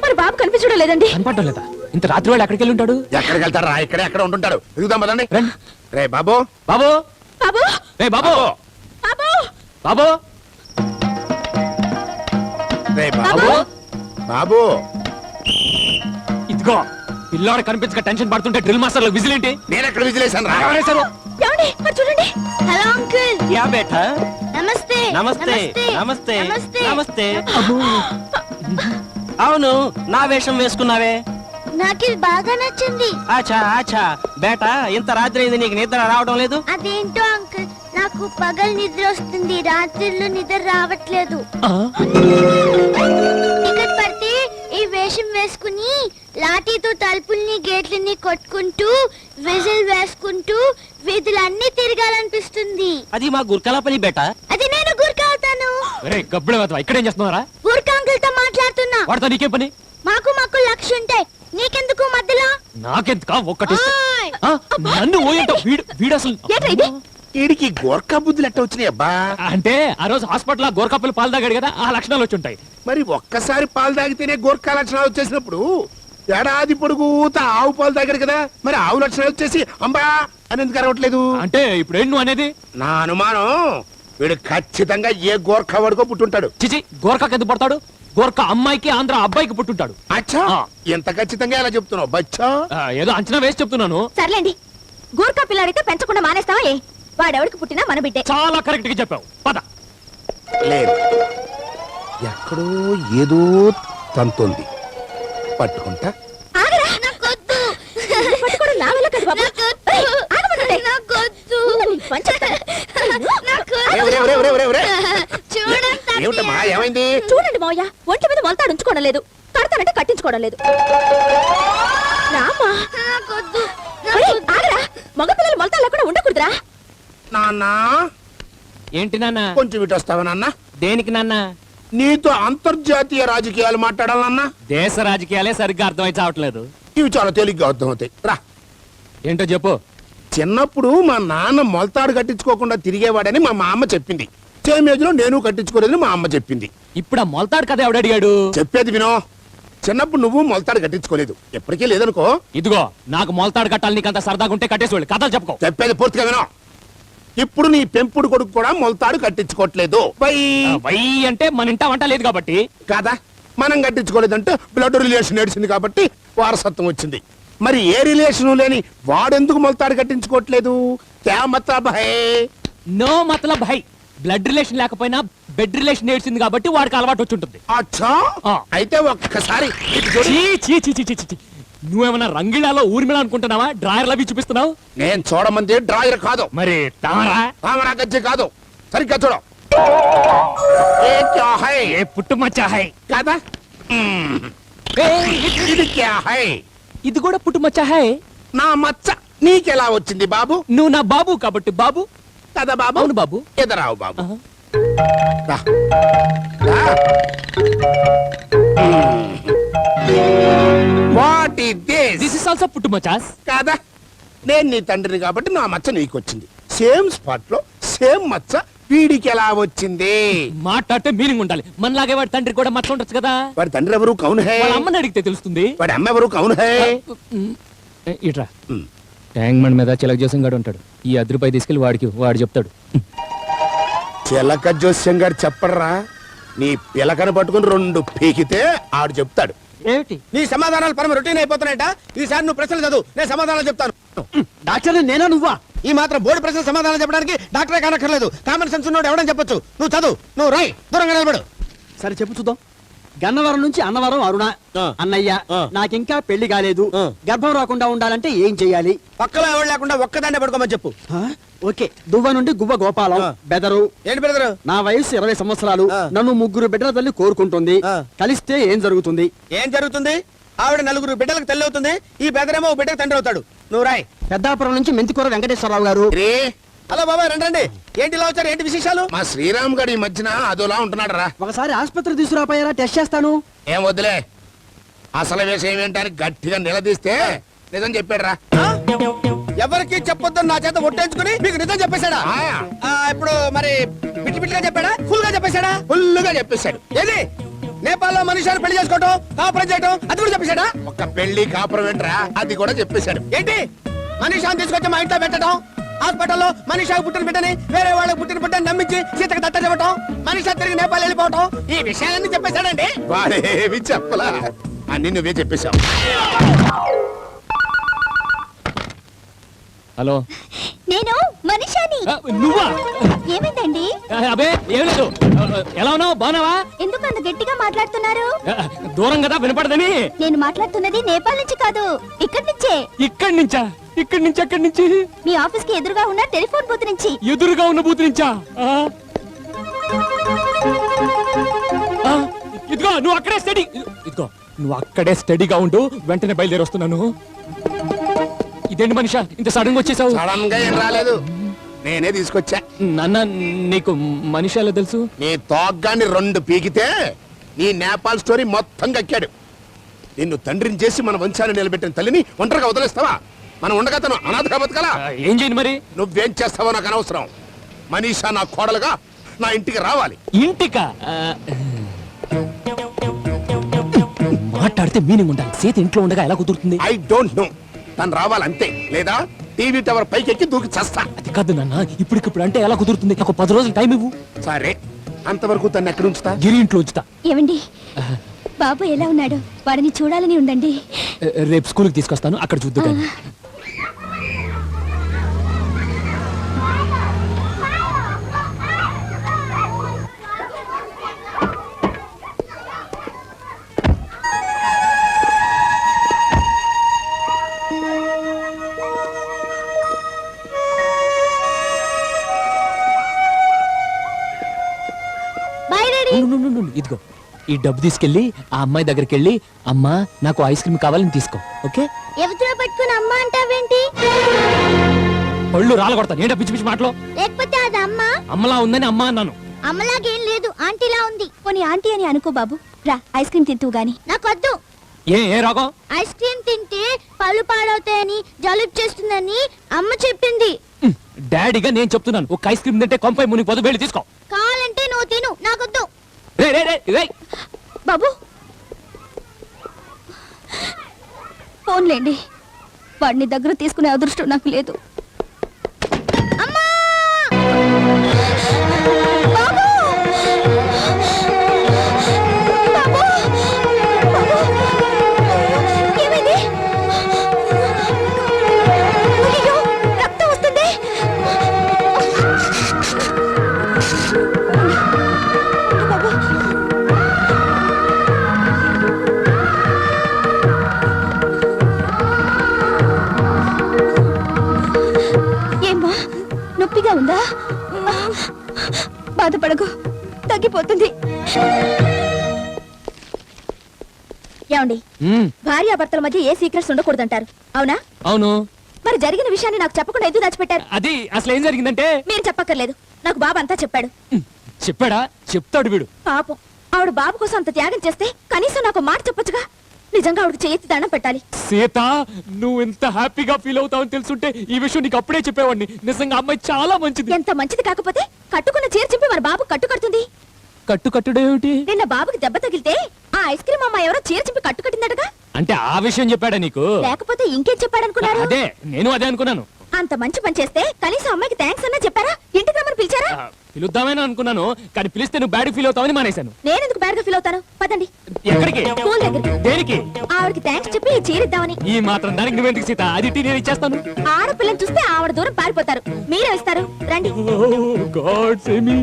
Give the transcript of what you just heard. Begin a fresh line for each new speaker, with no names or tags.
మరి బాబు కనిపించడం లేదండి.
కనపడటం లేదా? ఇంత రాత్రి వాళ్ళు ఎక్కడికి వెళ్ళి ఉంటాడు?
ఎక్కడికి వెళ్తారా? ఇక్కడే ఎక్కడ ఉంటుంటాడు. ఎదుగుదాం పదండి. రే బాబు,
బాబు,
బాబు,
రే బాబు,
బాబు,
బాబు,
రే బాబు, బాబు.
ఇదిగో పిల్లోడు కనిపించక టెన్షన్ పడుతుంటే డ్రిల్ మాస్టర్ విజిల్ ఏంటి?
నేను ఎక్కడ విజిలేశాను రా?
ఏమండి మరి చూడండి. Hello uncle.
क्या बेटा?
నమస్తే.
నమస్తే నమస్తే నమస్తే. అవును, నా వేషం వేసుకున్నావే.
నాకు ఇది బాగా నచ్చింది.
ఆచా ఆచా బేటా, ఇంత రాత్రి అయింది, నీకు నిద్ర రావడం లేదు?
అదేంటో అంకుల్, నాకు పగలు నిద్ర వస్తుంది, రాత్రిళ్ళు నిద్ర రావట్లేదు. టికెట్ పడితే ఈ వేషం వేసుకుని లాఠీతో తలుపుల్ని గేట్లని కొట్టుకుంటూ విజిల్ వేసుకుంటూ వీధులన్నీ తిరగాలనిపిస్తుంది.
అది మా గుర్కల పని బేటా.
అది నేను గుర్కా అవుతాను.
గబ్బులు ఇక్కడేం చేస్తున్నారా?
గుర్కా అంకుల్ తో మాట్లాడుతున్నా.
వాడితో నీకే పని?
మాకు లక్ష్యం ఉంటాయి, నీకెందుకు మధ్యలో?
నాకెందుకా ఒక్కటి
ఓయ్!
నన్ను ఓయంటావు? వీడు అసలు
ఏంట్రా ఇది?
వీడికి గోర్ఖా బుద్ధులు ఎట్ట వచ్చినాయి అబ్బా?
అంటే ఆ రోజు హాస్పిటల్ గోరకప్పులు పాలు తాగాడు కదా, ఆ లక్షణాలు వచ్చి ఉంటాయి.
మరి ఒక్కసారి పాలు తాగితేనే గోర్ఖా లక్షణాలు వచ్చేసినప్పుడు ఏడాది పొడుగుతా ఆవు పాలు తాగాడు కదా, మరి ఆవు లక్షణాలు వచ్చేసి అంబా అని ఎందుకు అరవట్లేదు?
అంటే ఇప్పుడు ఏం నువ్వు అనేది?
నా అనుమానం వీడు ఖచ్చితంగా ఏ గోర్ఖా వాడుకో పుట్టుంటాడు.
చిచి, గోరకాకి ఎందుకు పడతాడు? గోరకా అమ్మాయికి ఆంధ్ర అబ్బాయికి పుట్టుంటాడు.
అచ్చా,
ఆ.
ఎంత ఖచ్చితంగా ఎలా చెప్తున్నావు బచ్చా?
ఏదో అంచనా వేసి చెప్తున్నాను.
సర్లేండి, గూర్ఖా పిల్లాడితే పెంచకుండా మానేస్తావా? ఏ వాడెవడికి పుట్టినా మన బిడ్డే.
చాలా కరెక్ట్ గా చెప్పావు. పద.
లేదు, ఎక్కడో ఏదో తంతుంది. పట్టుకుంటా.
ఆగరా, నాకొద్దు. పట్టుకోవడం నా వల్ల కాదు బాబు. ఏయ్, ఆగమనండి. నాకొద్దు. నేను పంచేస్తాను.
ఏమిటమ్మా, ఏమైంది?
చూడండి మావయ్య, ఒంటి మీద మొలతాడు ఉంచుకోవడం లేదు, కడతానంటే కట్టించుకోవడం లేదు. రామా, ఒరేయ్, ఆగరా, మగపిల్లలు మొలతాడు లేకుండా ఉండకూడదురా.
నాన్న,
ఏంటి నాన్న?
కొంచెం ఇటు వస్తావా నాన్న?
దేనికి నాన్న?
నీతో అంతర్జాతీయ రాజకీయాలు మాట్లాడాలన్నా?
దేశ రాజకీయాలే సరిగ్గా అర్థమై చావట్లేదు.
ఇవి చాలా తేలిగ్గా అర్థమవుతాయి. రా.
ఏంటో చెప్పు.
చిన్నప్పుడు మా నాన్న మొలతాడు కట్టించుకోకుండా తిరిగేవాడని మా అమ్మ చెప్పింది. సేమ్ ఏజ్ లో నేను కట్టించుకోలేదని మా అమ్మ చెప్పింది.
ఇప్పుడు ఆ మొలతాడు కదా ఎవడడిగాడు?
చెప్పేది వినో. చిన్నప్పుడు నువ్వు మొలతాడు కట్టించుకోలేదు, ఎప్పటికీ లేదనుకో.
ఇదిగో, నాకు మొలతాడు కట్టాలి, నీకంత సరదాగా ఉంటే కట్టేసి కథలు చెప్పుకో.
చెప్పేది పూర్తిగా వినో. ఇప్పుడు నీ పెంపుడు కొడుకు కూడా మొలతాడు కట్టించుకోవట్లేదు.
వై అంటే మన ఇంట వంట లేదు కాబట్టి
కాదా? మనం కట్టించుకోలేదంటే బ్లడ్ రిలేషన్ ఏడిసింది కాబట్టి వారసత్వం వచ్చింది. మరి ఏ రిలేషన్ లేని వాడెందుకు మొలతాడు కట్టించుకోవట్లేదు? క్యా మతలబ్ హై?
నో మతలబ్ హై. బ్లడ్ రిలేషన్ లేకపోయినా బెడ్ రిలేషన్ ఏడ్చింది కాబట్టి వాడికి అలవాటు వచ్చి ఉంటుంది.
అచ్చా, అయితే ఒక్కసారి ఇటు చూడు.
చీ, చీ, చీ, చీ, చీ, చీ. నువ్వేమన్నా రంగిళాలో ఊర్మిళ అనుకుంటున్నావా? డ్రాయర్ లవి చూపిస్తున్నావు.
నేను చూడమంది డ్రాయర్ కాదు,
మరి తామరా
తామరా గజ్జి కాదు. సరిగ్గా చూడు. ఏ క్యా హై?
ఏ పుట్టుమచ్చా హై
కాదా? ఇది క్యా హై?
ఇది కూడా పుట్టుమచ్చా హై.
నా మచ్చ నీకెలా వచ్చింది బాబు?
నువ్వు నా బాబు కాబట్టి బాబు
కదా బాబు?
అవును బాబు.
ఎదరావు బాబు.
ఆహా.
రా. రా. What is this?
This is also పుట్టుమచ్చాస్.
కాదా? నేను నీ తండ్రిని కాబట్టి నా మచ్చ నీకు వచ్చింది. సేమ్ స్పాట్ లో సేమ్ మచ్చ వీడికి ఎలా వచ్చింది?
మాట్లాడితే మీనింగ్ ఉండాలి. మనలాగే వాడి తండ్రి కూడా మచ్చ ఉండొచ్చు కదా.
వాడి తండ్రి ఎవరు? కౌన్ హై?
వాళ్ళ అమ్మని అడిగితే తెలుస్తుంది.
వాడి అమ్మ ఎవరు? కౌన్ హై?
ఇట్రా, ట్యాంక్ బండ్ మీద చిలక జోసం గాడు ఉంటాడు. ఈ అద్రుపై తీసుకెళ్లి వాడు చెప్తాడు.
చిలక జోస్యం గారు చెప్పడరా. నీ పిలకను పట్టుకుని రెండు పీకితే ఆడు చెప్తాడు.
ఏమిటి
నీ సమాధానాలు పరమ రొటీన్ అయిపోతున్నాయట. ఈసారి నువ్వు ప్రశ్నలు చదువు, నేను సమాధానాలు చెప్తాను.
డాక్టర్ నేనా నువ్వా?
ఈ మాత్రం బోర్డు ప్రశ్న సమాధానం చెప్పడానికి డాక్టరే కానక్కర్లేదు. కామన్ సెన్స్ ఉన్నోడు ఎవడని చెప్పొచ్చు. నువ్వు చదువు, నువ్వు రాయ్, దూరంగా నిలబడు.
సరే చెప్పు చూద్దాం. గన్నవరం నుంచి అన్నవరం అరుణ. అన్నయ్య, నాకింకా పెళ్లి కాలేదు, గర్భం రాకుండా ఉండాలంటే ఏం చెయ్యాలి?
పక్కలో ఎవరు లేకుండా ఒక్కదాన్నే పడుకోమని చెప్పు.
ఓకే. దువ్వ నుండి గువ్వ గోపాలం. బెదరు.
ఏంటి బ్రదరు?
నా వయసు 20 సంవత్సరాలు. నన్ను 3 బిడ్డల తల్లి కోరుకుంటుంది. కలిస్తే ఏం జరుగుతుంది?
ఏం జరుగుతుంది? ఆవిడ 4 బిడ్డలకు తల్లి అవుతుంది. ఈ బెదరేమో ఓ బిడ్డకు తండ్రి అవుతాడు. నువ్వు రాయ్.
పెద్దాపురం నుంచి మెంతికూర వెంకటేశ్వరరావు గారు.
హలో బాబాయ్, రండి. ఏంటి ఇలా వచ్చారు? ఏంటి విశేషాలు? మా శ్రీరామ్ గారు ఈ మధ్యన అదోలా ఉంటున్నాడు రా.
ఒకసారి ఆసుపత్రి తీసుకురాపోయారా? టెస్ట్ చేస్తాను.
ఏం వద్దులే, అసలు విషయం ఏంటని గట్టిగా నిలదీస్తే నిజం చెప్పాడు రా. ఎవరికి చెప్పొద్దని నా చేత ఒట్టేంచుకుని మీకు నిజం చెప్పేశాడా? ఇప్పుడు మరి బిట్టి బిట్టిగా చెప్పాడా? ఫుల్ గా చెప్పేశాడా? ఫుల్ గా చెప్పేశాడు. ఏది
నేపాల్లో మనిషిని పెళ్లి చేసుకోవటం కాపురం చేయటం అది కూడా చెప్పేశాడా?
ఒక పెళ్లి కాపురం ఏంట్రా అది కూడా చెప్పేశాడు.
ఏంటి మనిషిని తీసుకొచ్చి మా ఇంట్లో పెట్టడం, హాస్పిటల్లో మనిషికి పుట్టిన బిడ్డని వేరే వాళ్ళకి పుట్టిన బిడ్డని నమ్మించి సీతకు దత్త చెప్పటం, మనిషి తిరిగి నేపాల్ వెళ్ళిపోవటం, ఈ విషయాలన్నీ చెప్పేశాడండి.
వాడేవి చెప్పలా, అన్ని నువ్వే చెప్పేశావు.
హలో
నేను మనిషాని.
నువ్వా?
ఏమైందండి?
అబే ఏం లేదు. ఎలా ఉన్నావు? బాగున్నావా?
ఎందుకు అంత గట్టిగా మాట్లాడుతున్నారు?
దూరం కదా వినపడదని.
నేను మాట్లాడుతున్నది నేపాల్ నుంచి కాదు, ఇక్కడి నుంచే.
ఇక్కడి నుంచా? ఇక్కడి నుంచి ఎక్కడి నుంచి?
మీ ఆఫీస్ కి ఎదురుగా ఉన్న టెలిఫోన్ బూత్ నుంచి.
ఎదురుగా ఉన్న బూత్ నుంచా? ఇదిగో నువ్వు అక్కడే స్టడీ. ఇదిగో నువ్వు అక్కడే స్టడీగా ఉండు, వెంటనే బయలుదేరి వస్తున్నాను. ఇదేంటి మనిషా ఇంత సడన్ గా వచ్చేసావు?
సడన్ గా ఏం రాలేదు, నేనే తీసుకొచ్చా.
నాన్న నీకు మనిషి ఎలా తెలుసు?
నీ తోగ్గాన్ని 2 పీకితే నీ నేపాల్ స్టోరీ మొత్తం కక్కాడు. నిన్ను తండ్రిని చేసి మన వంశాన్ని నిలబెట్టిన తల్లిని ఒంటరిగా వదిలేస్తావా? మనం ఉండగతను అనాథగా బతకలా?
ఏం చేయను మరి?
నువ్వేం చేస్తావో నాకు అనవసరం. మనీషా నా కోడలుగా నా ఇంటికి రావాలి.
ఇంటికా? మాట్లాడితే మీనింగ్ ఉండాలి. సీత ఇంట్లో ఉండగా ఎలా కుదురుతుంది?
I don't know. తను రావాలంతే, లేదా టీవీ టవర్ పైకెక్కి దూకి చస్తా.
అది కాదు నాన్న, ఇప్పటికిప్పుడు అంటే ఎలా కుదురుతుంది? ఒక 10 రోజులు టైం ఇవ్వు.
సరే, అంతవరకు తను ఎక్కడ ఉంచుతా?
గిరి ఇంట్లో ఉంచుతా.
ఏమండి, బాబు ఎలా ఉన్నాడు? వాడిని చూడాలని ఉందండి.
రేపు స్కూల్కి తీసుకొస్తాను, అక్కడ చూద్దు కానీ.
Bye daddy.
ఇదిగో ఈ డబ్బు తీసుకెళ్ళి ఆ అమ్మాయి దగ్గరికి వెళ్ళి, అమ్మా నాకు ఐస్ క్రీమ్ కావాలని తీసుకో. ఓకే?
ఎవరితో పట్టుకుని అమ్మ అంటావేంటి?
పళ్ళు రాలగొడతాను. ఏంటో పిచ్చి పిచ్చి మాటలు.
లేకపోతే అది అమ్మ?
అమ్మలా ఉందని అమ్మ అన్నాను.
అమ్మలాగేం లేదు, ఆంటీలా ఉంది. పోనీ ఆంటీ అని అనుకో బాబు. రా ఐస్ క్రీమ్ తింటూ గాని. నాకొద్దు.
ఏ రోగం?
ఐస్ క్రీమ్ తింటే పళ్ళు పాడవుతాయని, జలుబు చేస్తుందని అమ్మ చెప్పింది.
డాడీగా నేను చెప్తున్నాను, ఒక ఐస్ క్రీమ్ తింటే కొంపై ముని పొద్దు తీసుకో.
కావాలంటే నువ్వు తిను, నాకొద్దు.
రే రే రే రే.
బాబు ఫోన్లేండి, వాడిని దగ్గర తీసుకునే అదృష్టం నాకు లేదు. అమ్మా! బాబు! బాబు! బాబు! ఏమైంది? అయ్యయ్యో, రక్తం వస్తుంది. బాబు! ఏమ్మా, నొప్పిగా ఉందా? బాధపడకు, తగ్గిపోతుంది. ఏమండి, భార్యాభర్తల మధ్య ఏ సీక్రెట్స్ ఉండకూడదంటారు, అవునా?
అవును.
మరి జరిగిన విషయాన్ని నాకు చెప్పకుండా ఎందుకు దాచిపెట్టారు?
అది అసలు ఏం జరిగిందంటే,
మీరు చెప్పక్కర్లేదు, నాకు బాబు అంతా చెప్పాడు.
చెప్పాడా? చెప్తాడు వీడు.
పాపం, ఆవిడ బాబు కోసం అంత త్యాగం చేస్తే కనీసం నాకు మాట చెప్పొచ్చుగా. నిజంగా ఆవిడకి చేయెత్తి దండం పెట్టాలి.
సీత, నువ్వు ఎంత హ్యాపీగా ఫీల్ అవుతావని తెలుసుంటే ఈ విషయం నీకు అప్పుడే చెప్పేవాడిని. నిజంగా అమ్మాయి చాలా మంచిది.
ఎంత మంచిది కాకపోతే కట్టుకున్న చీర చింపి మన బాబు కట్టు కడుతుంది.
కట్టుడేమిటి?
నిన్న బాబుకి దెబ్బ తగిలితే ఆ ఐస్ క్రీమ్ అమ్మ ఎవరో చీర చింపి కట్టు కట్టిందటగా.
అంటే ఆ విషయం చెప్పాడా నీకు?
లేకపోతే ఇంకేం చెప్పాడనుకున్నారు?
అదే, నేను అదే అనుకున్నాను.
అంత మంచి పని చేస్తే కనీసం అమ్మాయికి థ్యాంక్స్ అన్నా చెప్పారా? ఇంటికి రమ్మని పిలిచారా?
పిలుద్దామని అనుకున్నాను, కానీ పిలిస్తే నువ్వు బ్యాడ్ ఫీల్ అవుతావని మానేశాను.
నేనెందుకు బ్యాడ్ గా ఫీల్ అవుతాను? పదండి.
ఎక్కడికి?
స్కూల్ దగ్గరికి.
దేనికి?
ఆవిడకి థ్యాంక్స్ చెప్పి చీరిద్దామని.
ఈ మాత్రం దానికి నువ్వెందుకు సీత? అది నేను ఇచ్చేస్తాను.
ఆడపిల్లని చూస్తే ఆవిడ దూరం పారిపోతారు, మీరే ఇస్తారు. రండి.
Oh, God, save me.